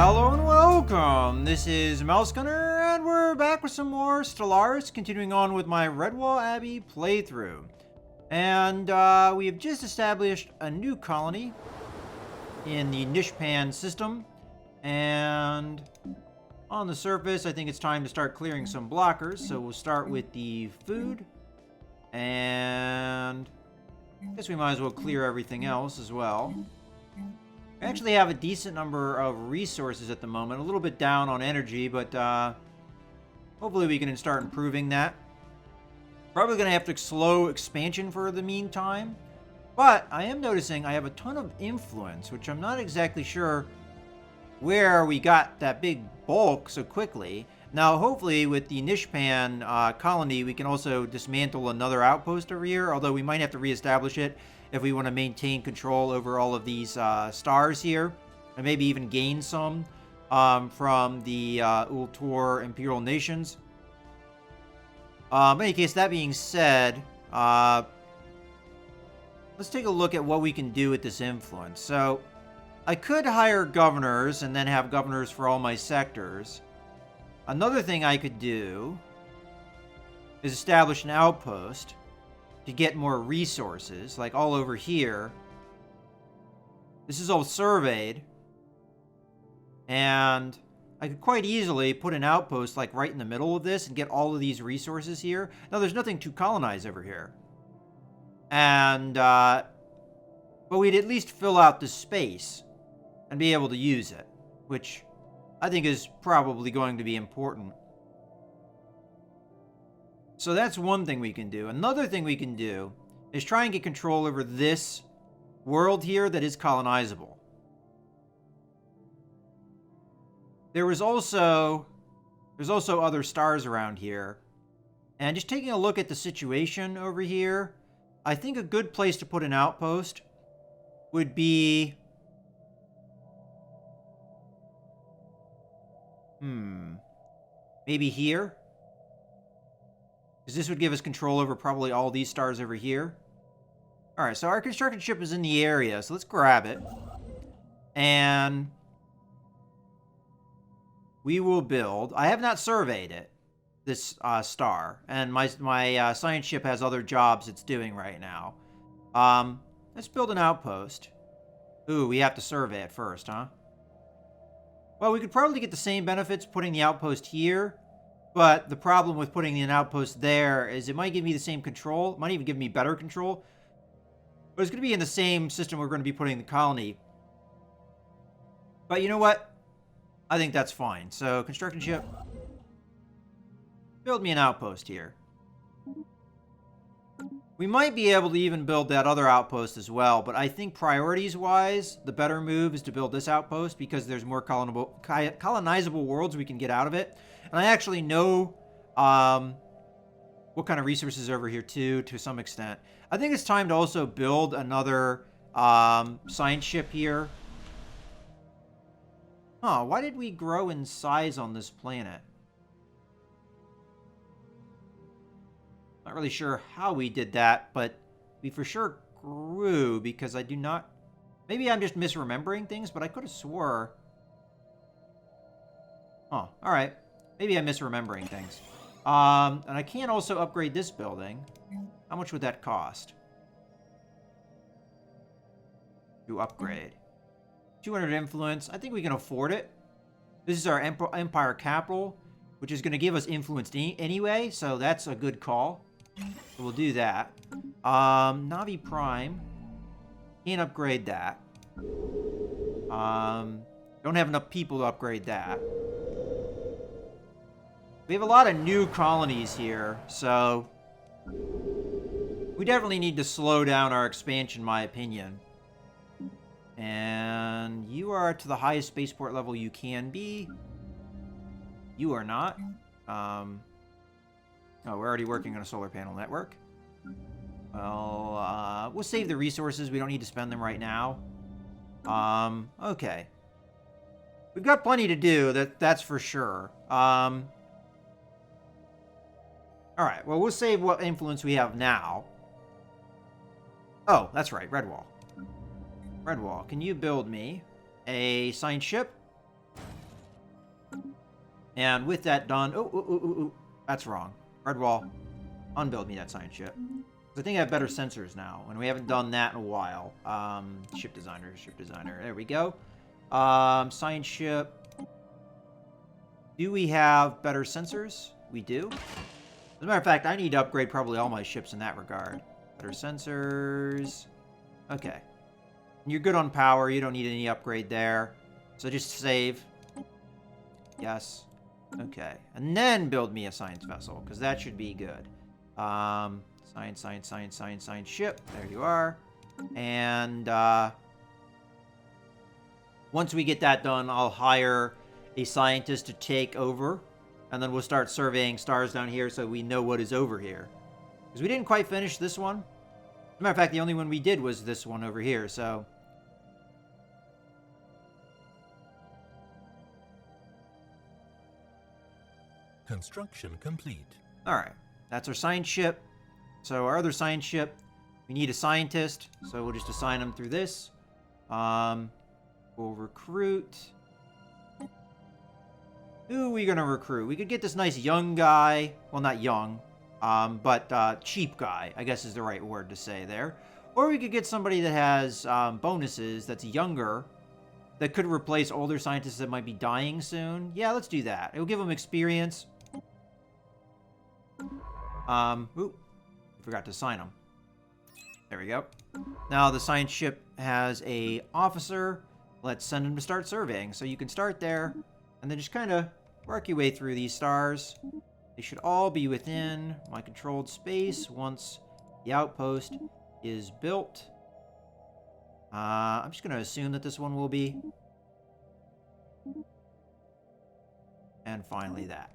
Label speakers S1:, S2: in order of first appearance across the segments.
S1: Hello and welcome! This is Mouse Gunner, and we're back with some more Stellaris, continuing on with my Redwall Abbey playthrough. And we have just established a new colony in the Nishpan system. And on the surface, I think it's time to start clearing some blockers. So we'll start with the food. And I guess we might as well clear everything else as well. I actually have a decent number of resources at the moment. A little bit down on energy, but hopefully we can start improving that. Probably going to have to slow expansion for the meantime. But I am noticing I have a ton of influence, which I'm not exactly sure where we got that big bulk so quickly. Now, hopefully with the Nishpan colony, we can also dismantle another outpost over here, although we might have to reestablish it if we want to maintain control over all of these stars here, and maybe even gain some from the Ultor Imperial Nations. In any case, that being said, let's take a look at what we can do with this influence. So, I could hire governors and then have governors for all my sectors. Another thing I could do is establish an outpost to get more resources, like all over here. This is all surveyed, and I could quite easily put an outpost like right in the middle of this and get all of these resources here. Now, there's nothing to colonize over here, and but we'd at least fill out the space and be able to use it, which I think is probably going to be important. So that's one thing we can do. Another thing we can do is try and get control over this world here that is colonizable. There's also other stars around here. And just taking a look at the situation over here, I think a good place to put an outpost would be... maybe here? Because this would give us control over probably all these stars over here. Alright, so our construction ship is in the area, so let's grab it. And we will build. I have not surveyed it, this star. And my science ship has other jobs it's doing right now. Let's build an outpost. Ooh, we have to survey it first, huh? Well, we could probably get the same benefits putting the outpost here. But the problem with putting an outpost there is it might give me the same control. It might even give me better control. But it's going to be in the same system we're going to be putting the colony. But you know what? I think that's fine. So, construction ship. Build me an outpost here. We might be able to even build that other outpost as well. But I think priorities-wise, the better move is to build this outpost because there's more colonizable worlds we can get out of it. And I actually know what kind of resources are over here, too, to some extent. I think it's time to also build another science ship here. Huh, why did we grow in size on this planet? Not really sure how we did that, but we for sure grew because I do not... Maybe I'm just misremembering things, but I could have swore... Oh, alright. Maybe I'm misremembering things. And I can also upgrade this building. How much would that cost? To upgrade. 200 influence. I think we can afford it. This is our Empire capital, which is going to give us influence anyway, so that's a good call. So we'll do that. Navi Prime. Can't upgrade that. Don't have enough people to upgrade that. We have a lot of new colonies here, so we definitely need to slow down our expansion, in my opinion. And you are to the highest spaceport level you can be. You are not. Oh, we're already working on a solar panel network. Well, we'll save the resources. We don't need to spend them right now. Okay. We've got plenty to do, that's for sure. Alright, well, we'll save what influence we have now. Oh, that's right, Redwall. Redwall, can you build me a science ship? And with that done... Oh, that's wrong. Redwall, unbuild me that science ship. I think I have better sensors now, and we haven't done that in a while. Ship designer. There we go. Science ship. Do we have better sensors? We do. As a matter of fact, I need to upgrade probably all my ships in that regard. Better sensors. Okay. You're good on power. You don't need any upgrade there. So just save. Yes. Okay. And then build me a science vessel, because that should be good. Science ship. There you are. And once we get that done, I'll hire a scientist to take over. And then we'll start surveying stars down here so we know what is over here. Because we didn't quite finish this one. As a matter of fact, the only one we did was this one over here, so...
S2: Construction complete.
S1: Alright, that's our science ship. So our other science ship, we need a scientist, so we'll just assign them through this. We'll recruit. Who are we gonna recruit? We could get this nice young guy. Well, not young, but cheap guy, I guess is the right word to say there. Or we could get somebody that has bonuses, that's younger, that could replace older scientists that might be dying soon. Yeah, let's do that. It'll give them experience. Oop. Forgot to assign them. There we go. Now the science ship has a officer. Let's send him to start surveying. So you can start there, and then just kind of work your way through these stars. They should all be within my controlled space once the outpost is built. I'm just going to assume that this one will be. And finally that.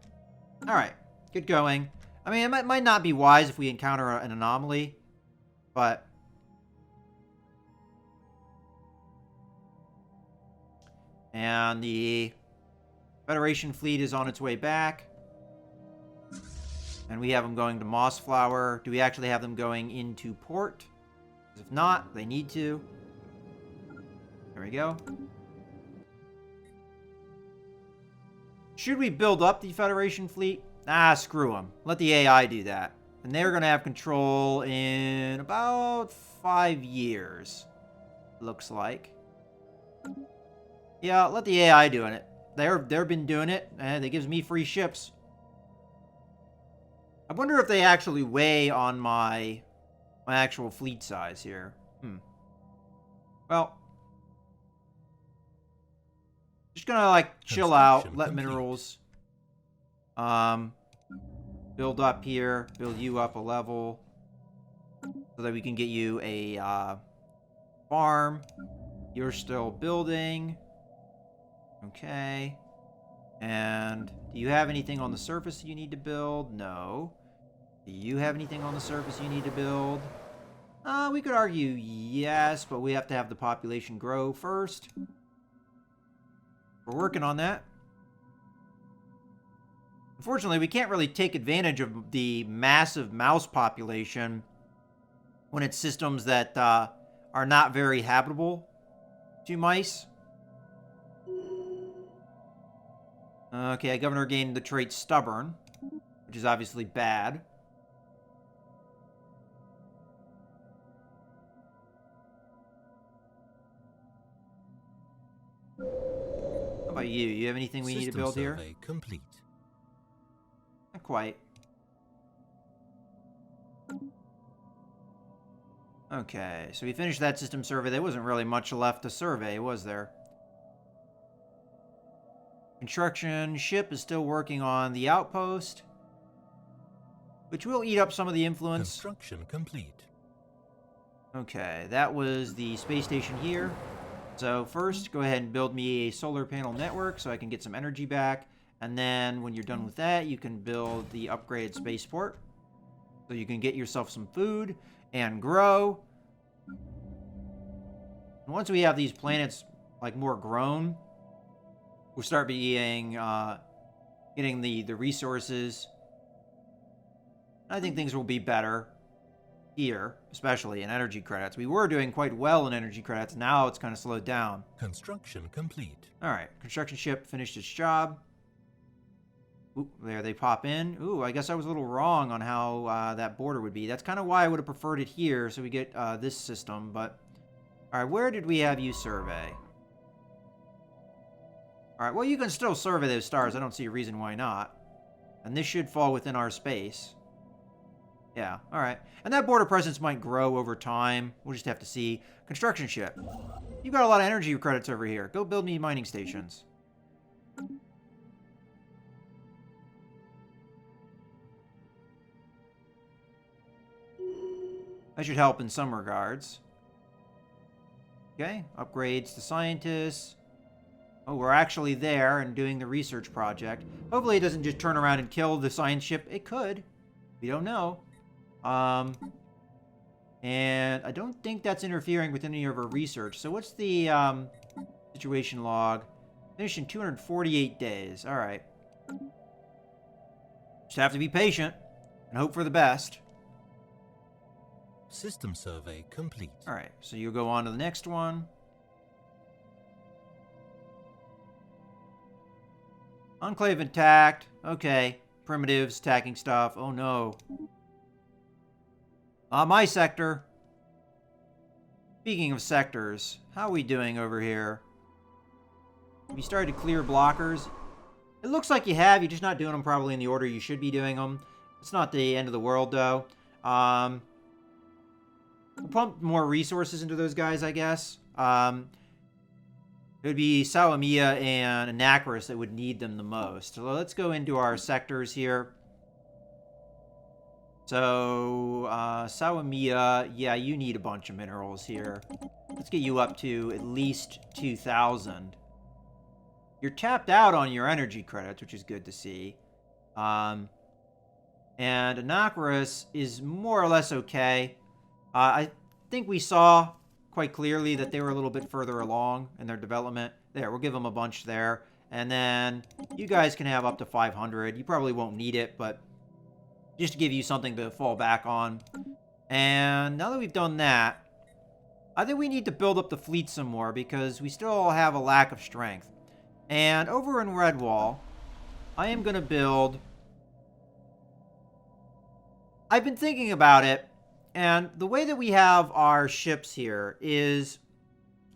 S1: Alright, good going. I mean, it might not be wise if we encounter an anomaly, but... And the Federation fleet is on its way back. And we have them going to Mossflower. Do we actually have them going into port? If not, they need to. There we go. Should we build up the Federation fleet? Ah, screw them. Let the AI do that. And they're going to have control in about 5 years. Looks like. Yeah, let the AI do it. They've been doing it, and it gives me free ships. I wonder if they actually weigh on my actual fleet size here. Well, just gonna like chill out, let minerals build up here, build you up a level, so that we can get you a farm. You're still building. Okay. And do you have anything on the surface you need to build? No. Do you have anything on the surface you need to build? We could argue yes, but we have to have the population grow first. We're working on that. Unfortunately, we can't really take advantage of the massive mouse population when it's systems that are not very habitable to mice. Okay, Governor gained the trait Stubborn, which is obviously bad. How about you? You have anything we need to build here?
S2: Complete.
S1: Not quite. Okay, so we finished that system survey. There wasn't really much left to survey, was there? Construction ship is still working on the outpost, which will eat up some of the influence.
S2: Construction complete.
S1: Okay, that was the space station here. So first, go ahead and build me a solar panel network so I can get some energy back. And then when you're done with that, you can build the upgraded spaceport. So you can get yourself some food and grow. And once we have these planets like more grown, we'll start getting the resources. I think things will be better here, especially in energy credits. We were doing quite well in energy credits. Now it's kind of slowed down.
S2: Construction complete.
S1: All right, construction ship finished its job. Ooh, there they pop in. Ooh, I guess I was a little wrong on how that border would be. That's kind of why I would have preferred it here, so we get this system. But all right, where did we have you survey? All right, well, you can still survey those stars. I don't see a reason why not. And this should fall within our space. Yeah, all right. And that border presence might grow over time. We'll just have to see. Construction ship. You've got a lot of energy credits over here. Go build me mining stations. That should help in some regards. Okay, upgrades to scientists. Oh, we're actually there and doing the research project. Hopefully it doesn't just turn around and kill the science ship. It could. We don't know. And I don't think that's interfering with any of our research. So what's the situation log? Finish in 248 days. All right. Just have to be patient and hope for the best.
S2: System survey complete.
S1: All right, so you'll go on to the next one. Enclave intact. Okay. Primitives attacking stuff. Oh no. My sector. Speaking of sectors, how are we doing over here? Have you started to clear blockers? It looks like you have. You're just not doing them probably in the order you should be doing them. It's not the end of the world, though. We'll pump more resources into those guys, I guess. It would be Salomia and Anachorus that would need them the most. So let's go into our sectors here. So, Salomia, yeah, you need a bunch of minerals here. Let's get you up to at least 2,000. You're tapped out on your energy credits, which is good to see. And Anachorus is more or less okay. I think we saw quite clearly that they were a little bit further along in their development. There, we'll give them a bunch there. And then you guys can have up to 500. You probably won't need it, but just to give you something to fall back on. And now that we've done that, I think we need to build up the fleet some more because we still have a lack of strength. And over in Redwall, I am going to build... I've been thinking about it. And the way that we have our ships here is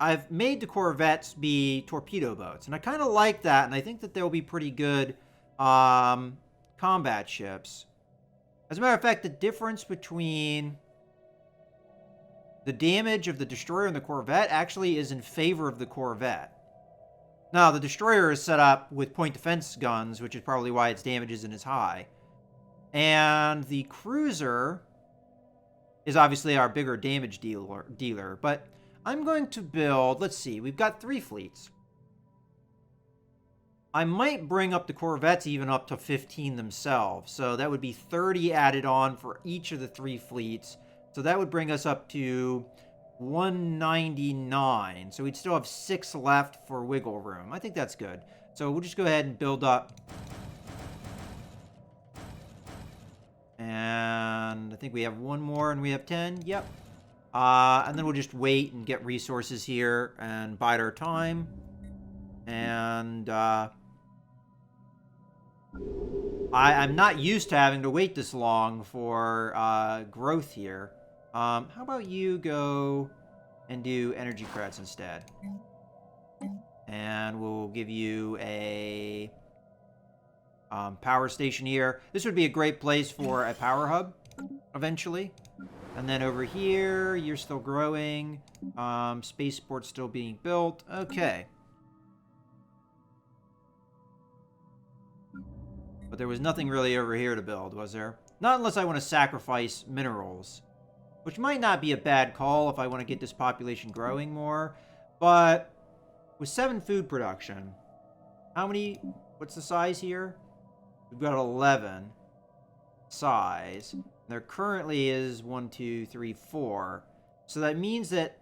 S1: I've made the corvettes be torpedo boats. And I kind of like that. And I think that they'll be pretty good combat ships. As a matter of fact, the difference between the damage of the destroyer and the corvette actually is in favor of the corvette. Now, the destroyer is set up with point defense guns, which is probably why its damage isn't as high. And the cruiser is obviously our bigger damage dealer. But I'm going to build, let's see, we've got 3 fleets. I might bring up the corvettes even up to 15 themselves. So that would be 30 added on for each of the 3 fleets. So that would bring us up to 199. So we'd still have 6 left for wiggle room. I think that's good. So we'll just go ahead and build up. And I think we have 1 more and we have 10. Yep. And then we'll just wait and get resources here and bide our time. And I'm not used to having to wait this long for growth here. How about you go and do energy credits instead? And we'll give you a power station here. This would be a great place for a power hub eventually. And then over here, you're still growing. Spaceport's still being built. Okay. But there was nothing really over here to build, was there? Not unless I want to sacrifice minerals. Which might not be a bad call if I want to get this population growing more. But with 7 food production, how many... What's the size here? We've got 11 size. There currently is 1, 2, 3, 4. So that means that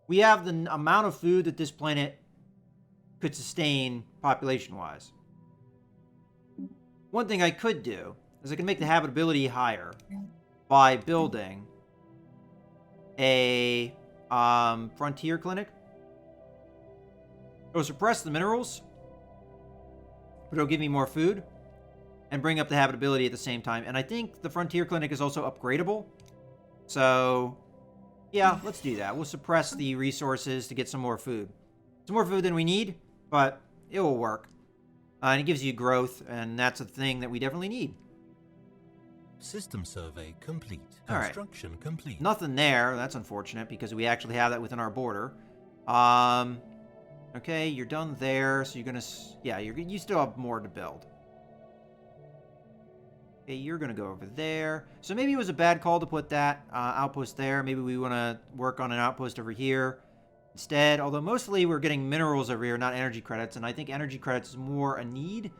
S1: we have the amount of food that this planet could sustain population-wise. One thing I could do is I can make the habitability higher by building a frontier clinic. It'll suppress the minerals, but it'll give me more food. and bring up the habitability at the same time. And I think the Frontier Clinic is also upgradable. So, yeah, let's do that. We'll suppress the resources to get some more food. Some more food than we need, but it will work. And it gives you growth, and that's a thing that we definitely need.
S2: System survey complete.
S1: All right.
S2: Construction complete.
S1: Nothing there. That's unfortunate because we actually have that within our border. Okay, you're done there, so you're gonna... Yeah, you still have more to build. Okay, you're gonna go over there. So maybe it was a bad call to put that outpost there. Maybe we want to work on an outpost over here instead. Although mostly we're getting minerals over here, not energy credits. And I think energy credits is more a need.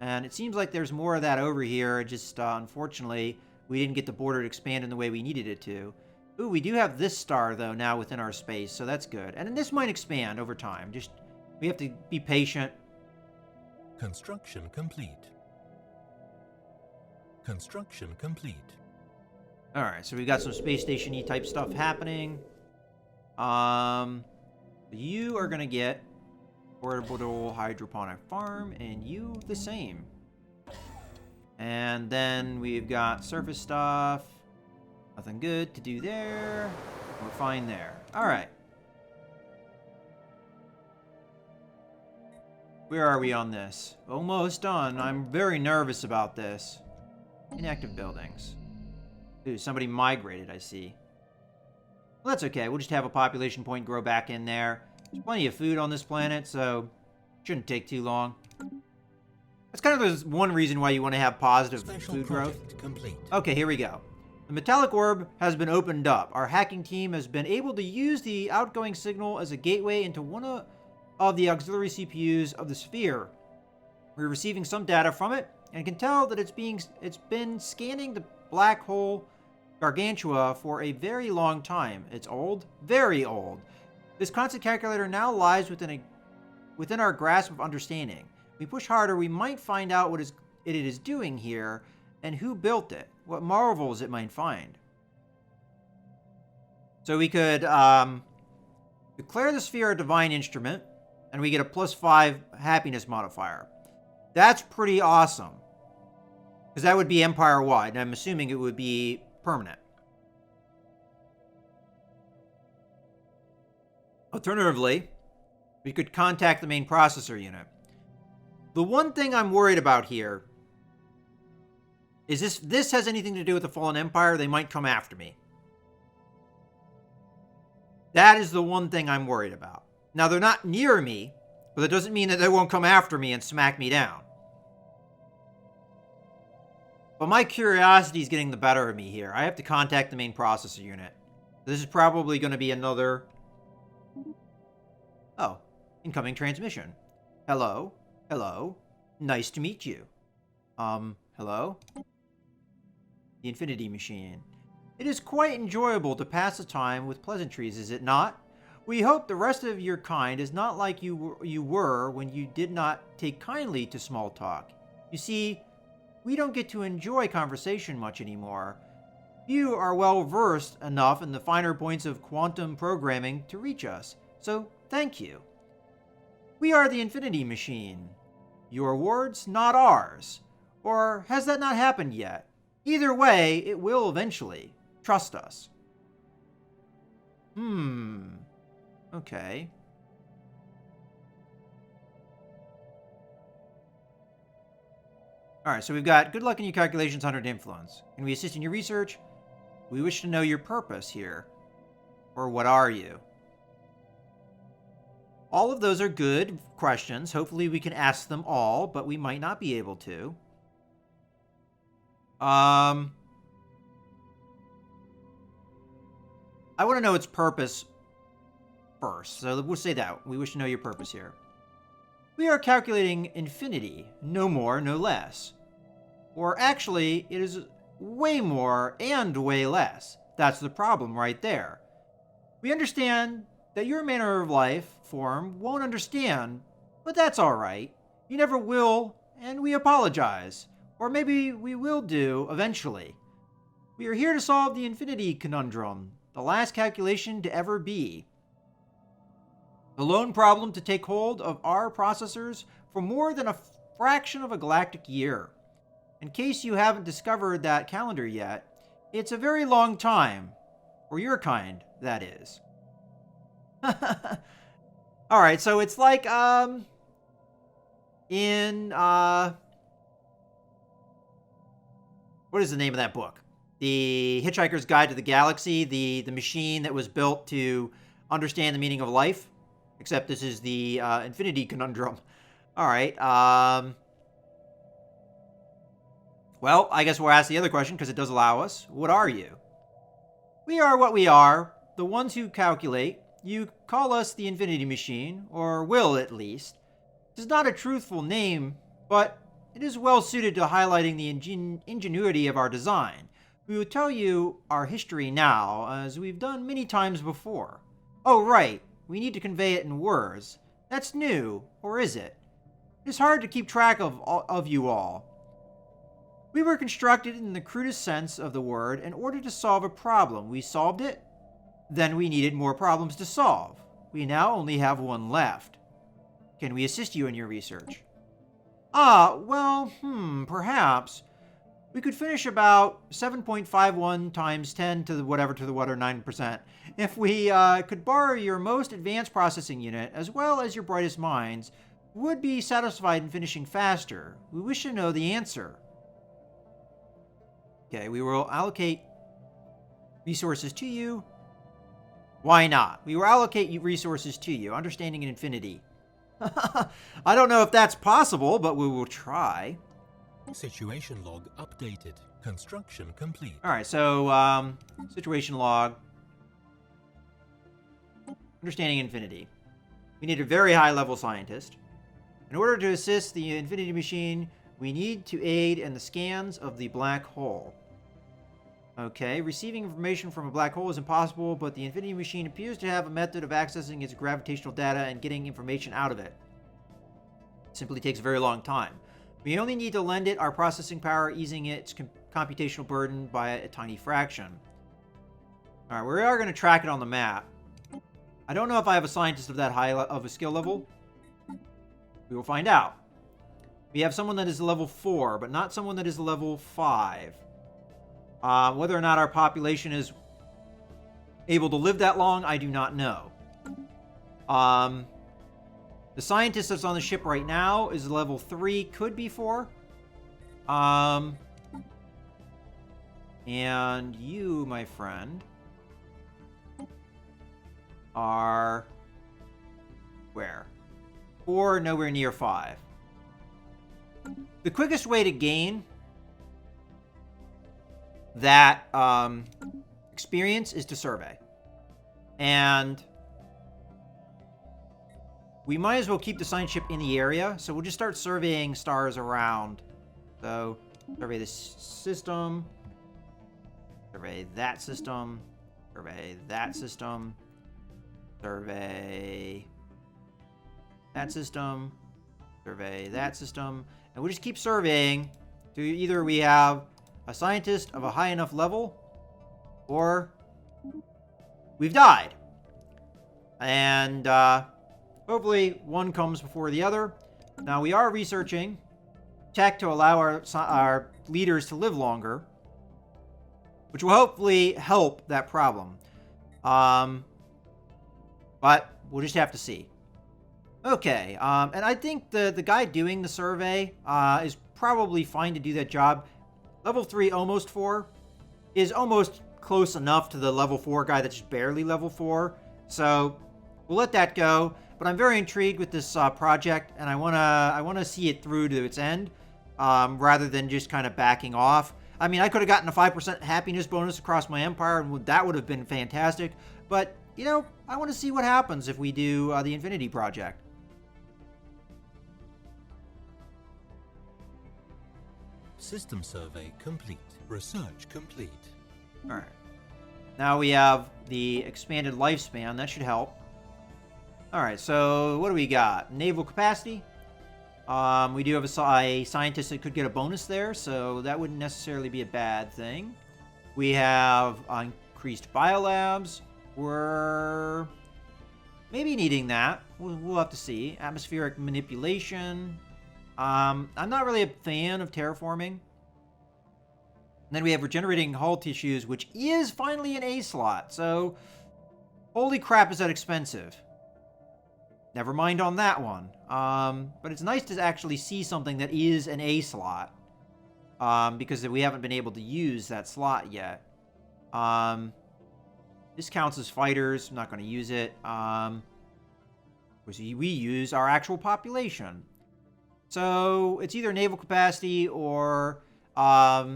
S1: And it seems like there's more of that over here. Just, unfortunately, we didn't get the border to expand in the way we needed it to. Ooh, we do have this star, though, now within our space, so that's good. And this might expand over time. Just, we have to be patient.
S2: Construction complete. Construction complete.
S1: All right, so we got some space station-y type stuff happening. You are going to get portable hydroponic farm, and you the same. And then we've got surface stuff. Nothing good to do there. We're fine there. All right. Where are we on this? Almost done. I'm very nervous about this. Inactive buildings. Ooh, somebody migrated, I see. Well, that's okay. We'll just have a population point grow back in there. There's plenty of food on this planet, so shouldn't take too long. That's kind of one reason why you want to have positive
S2: Special
S1: food growth.
S2: project complete.
S1: Okay, here we go. The metallic orb has been opened up. Our hacking team has been able to use the outgoing signal as a gateway into one of the auxiliary CPUs of the sphere. We're receiving some data from it and can tell that it's been scanning the black hole Gargantua for a very long time. It's old, very old. This constant calculator now lies within our grasp of understanding. If we push harder, we might find out what it is doing here and who built it, what marvels it might find. So we could declare the sphere a divine instrument, and we get a +5 happiness modifier. That's pretty awesome. Because that would be empire-wide, and I'm assuming it would be permanent. Alternatively, we could contact the main processor unit. The one thing I'm worried about here is this has anything to do with the Fallen Empire, they might come after me. That is the one thing I'm worried about. Now, they're not near me, but that doesn't mean that they won't come after me and smack me down. But my curiosity is getting the better of me here. I have to contact the main processor unit. This is probably going to be another... Oh, incoming transmission. Hello? Hello? Nice to meet you. Hello? The Infinity Machine. It is quite enjoyable to pass the time with pleasantries, is it not? We hope the rest of your kind is not like you were when you did not take kindly to small talk. You see, we don't get to enjoy conversation much anymore. You are well versed enough in the finer points of quantum programming to reach us, so thank you. We are the Infinity Machine. Your words, not ours. Or has that not happened yet? Either way, it will eventually. Trust us. Okay. Alright, so we've got good luck in your calculations, 100 influence. Can we assist in your research? We wish to know your purpose here. Or what are you? All of those are good questions. Hopefully we can ask them all, but we might not be able to. I want to know its purpose first. So we'll say that. We wish to know your purpose here. We are calculating infinity. No more, no less. Or actually, it is way more and way less. That's the problem right there. We understand that your manner of life form won't understand, but that's all right. You never will, and we apologize. Or maybe we will do eventually. We are here to solve the infinity conundrum, the last calculation to ever be. The lone problem to take hold of our processors for more than a fraction of a galactic year. In case you haven't discovered that calendar yet, it's a very long time. For your kind, that is. Alright, so it's like, in, what is the name of that book? The Hitchhiker's Guide to the Galaxy, the machine that was built to understand the meaning of life. Except this is the infinity conundrum. Alright, well, I guess we'll ask the other question, because it does allow us. What are you? We are what we are, the ones who calculate. You call us the Infinity Machine, or will at least. It is not a truthful name, but it is well suited to highlighting the ingenuity of our design. We will tell you our history now, as we've done many times before. Oh, right, we need to convey it in words. That's new, or is it? It is hard to keep track of you all. We were constructed in the crudest sense of the word in order to solve a problem. We solved it. Then we needed more problems to solve. We now only have one left. Can we assist you in your research? Well, perhaps. We could finish about 7.51 times 10 to the whatever to the what or 9%. If we could borrow your most advanced processing unit, as well as your brightest minds, we would be satisfied in finishing faster. We wish to know the answer. Okay, we will allocate resources to you. Why not? We will allocate resources to you. Understanding in infinity. I don't know if that's possible, but we will try.
S2: Situation log updated. Construction complete.
S1: Alright, so, situation log. Understanding infinity. We need a very high-level scientist. In order to assist the Infinity Machine, we need to aid in the scans of the black hole. Okay, receiving information from a black hole is impossible, but the Infinity Machine appears to have a method of accessing its gravitational data and getting information out of it. It simply takes a very long time. We only need to lend it our processing power, easing its computational burden by a tiny fraction. Alright, we are going to track it on the map. I don't know if I have a scientist of that high of a skill level. We will find out. We have someone that is level 4, but not someone that is level 5. Whether or not our population is able to live that long, I do not know. The scientist that's on the ship right now is level 3, could be 4. And you, my friend, are where? 4, nowhere near 5. The quickest way to gain that experience is to survey. And we might as well keep the science ship in the area, so we'll just start surveying stars around. So, survey this system, survey that system, survey that system, survey that system, survey that system, and we'll just keep surveying to either we have a scientist of a high enough level, or we've died. And hopefully one comes before the other. Now we are researching tech to allow our leaders to live longer, which will hopefully help that problem. But we'll just have to see. Okay, and I think the guy doing the survey is probably fine to do that job. Level 3, almost 4, is almost close enough to the level 4 guy that's just barely level 4. So we'll let that go. But I'm very intrigued with this project, and I wanna see it through to its end, rather than just kind of backing off. I mean, I could have gotten a 5% happiness bonus across my empire, and that would have been fantastic. But you know, I want to see what happens if we do the Infinity Project.
S2: System survey complete. Research complete.
S1: Alright. Now we have the expanded lifespan. That should help. Alright, so what do we got? Naval capacity. We do have a scientist that could get a bonus there, so that wouldn't necessarily be a bad thing. We have increased biolabs. We're maybe needing that. We'll have to see. Atmospheric manipulation. I'm not really a fan of terraforming. And then we have regenerating hull tissues, which is finally an A slot. So, holy crap, is that expensive. Never mind on that one. But it's nice to actually see something that is an A slot. Because we haven't been able to use that slot yet. This counts as fighters. I'm not going to use it. We use our actual population. So, it's either naval capacity or biolabs.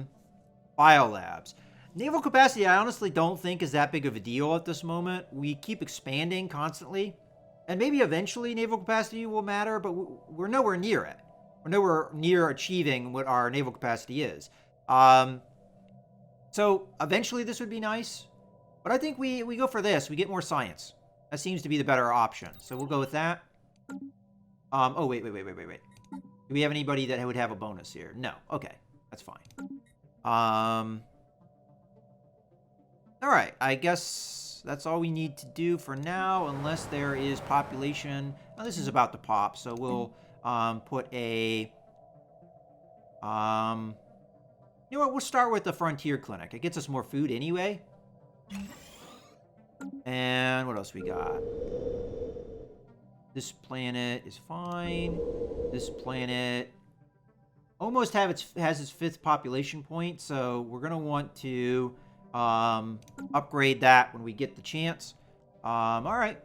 S1: Naval capacity, I honestly don't think is that big of a deal at this moment. We keep expanding constantly. And maybe eventually naval capacity will matter, but we're nowhere near it. We're nowhere near achieving what our naval capacity is. So eventually this would be nice. But I think we go for this. We get more science. That seems to be the better option. So we'll go with that. Oh, wait. Do we have anybody that would have a bonus here? No. Okay. That's fine. Alright, I guess that's all we need to do for now, unless there is population. Now, this is about to pop, so we'll put a... you know what, we'll start with the Frontier Clinic. It gets us more food anyway. And what else we got? This planet is fine. This planet almost has its 5th population point, so we're going to want to upgrade that when we get the chance. Alright.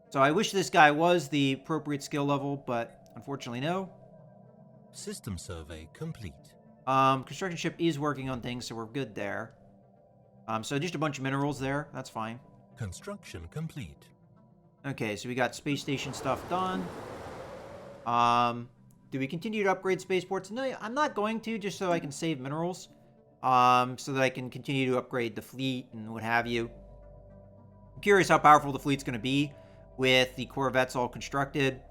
S1: So I wish this guy was the appropriate skill level, but unfortunately no.
S2: System survey complete.
S1: Construction ship is working on things, so we're good there. So just a bunch of minerals there. That's fine.
S2: Construction complete.
S1: Okay, so we got space station stuff done. Do we continue to upgrade spaceports? No, I'm not going to, just so I can save minerals. So that I can continue to upgrade the fleet and what have you. I'm curious how powerful the fleet's going to be with the corvettes all constructed.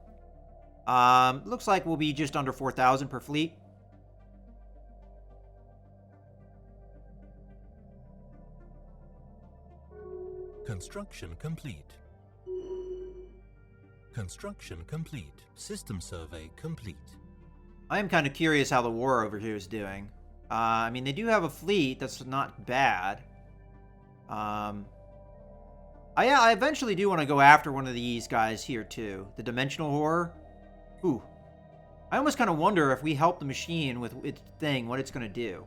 S1: Looks like we'll be just under 4,000 per fleet.
S2: Construction complete. Construction complete. System survey complete.
S1: I am kind of curious how the war over here is doing. I mean, they do have a fleet that's not bad. I eventually do want to go after one of these guys here, too. The Dimensional Horror. Ooh. I almost kind of wonder if we help the machine with its thing, what it's going to do.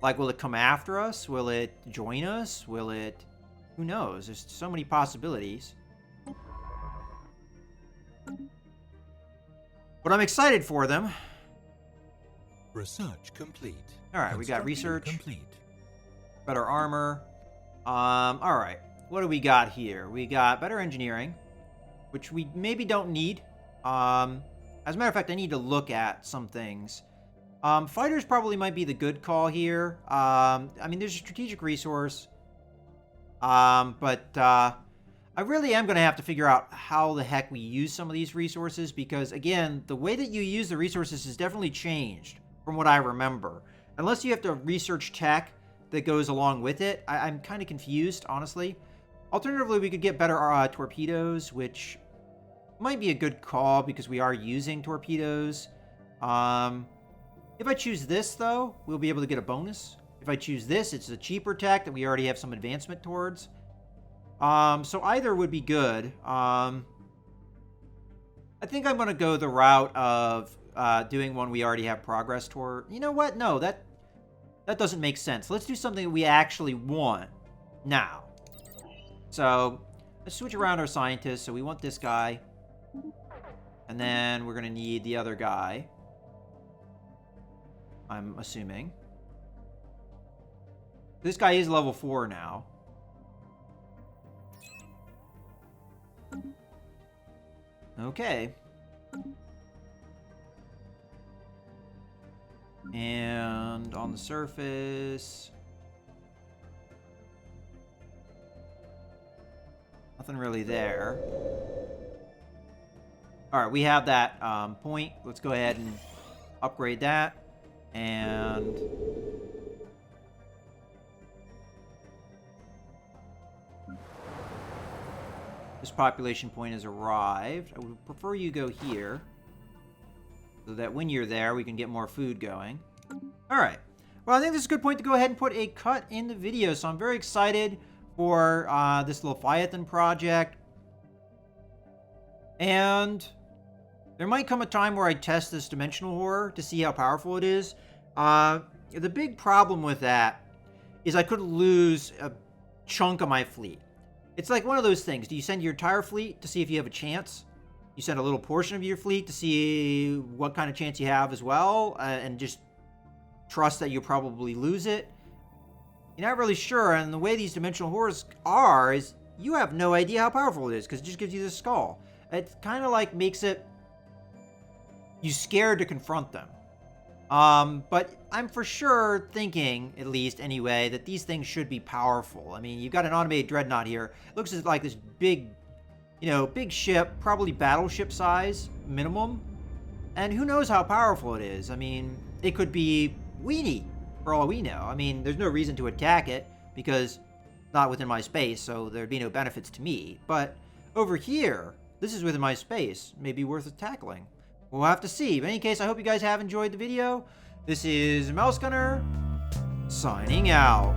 S1: Like, will it come after us? Will it join us? Will it... Who knows? There's so many possibilities. But I'm excited for them.
S2: Research complete.
S1: Alright, we got research.
S2: Complete.
S1: Better armor. Alright. What do we got here? We got better engineering, which we maybe don't need. As a matter of fact, I need to look at some things. Fighters probably might be the good call here. I mean, there's a strategic resource. But I really am going to have to figure out how the heck we use some of these resources, because, again, the way that you use the resources has definitely changed from what I remember. Unless you have to research tech that goes along with it, I'm kind of confused, honestly. Alternatively, we could get better torpedoes, which might be a good call because we are using torpedoes. If I choose this, though, we'll be able to get a bonus. If I choose this, it's a cheaper tech that we already have some advancement towards. So either would be good. I think I'm going to go the route of doing one we already have progress toward. You know what? No, that doesn't make sense. Let's do something we actually want now. So let's switch around our scientists. So we want this guy. And then we're going to need the other guy, I'm assuming. This guy is level 4 now. Okay. And on the surface... nothing really there. Alright, we have that point. Let's go ahead and upgrade that. And... This population point has arrived. I would prefer you go here, so that when you're there, we can get more food going. All right. Well, I think this is a good point to go ahead and put a cut in the video. So I'm very excited for this Leviathan project. And there might come a time where I test this dimensional horror to see how powerful it is. The big problem with that is I could lose a chunk of my fleet. It's like one of those things. Do you send your entire fleet to see if you have a chance? You send a little portion of your fleet to see what kind of chance you have as well, and just trust that you'll probably lose it. You're not really sure, and the way these dimensional horrors are is you have no idea how powerful it is, because it just gives you this skull. It kind of like makes it you scared to confront them. But I'm for sure thinking, at least anyway, that these things should be powerful. I mean, you've got an automated dreadnought here. It looks like this big, big ship, probably battleship size minimum. And who knows how powerful it is? I mean, it could be weenie for all we know. I mean, there's no reason to attack it because it's not within my space, so there'd be no benefits to me. But over here, this is within my space. Maybe worth tackling. We'll have to see. But in any case, I hope you guys have enjoyed the video. This is Mouse Gunner, signing out.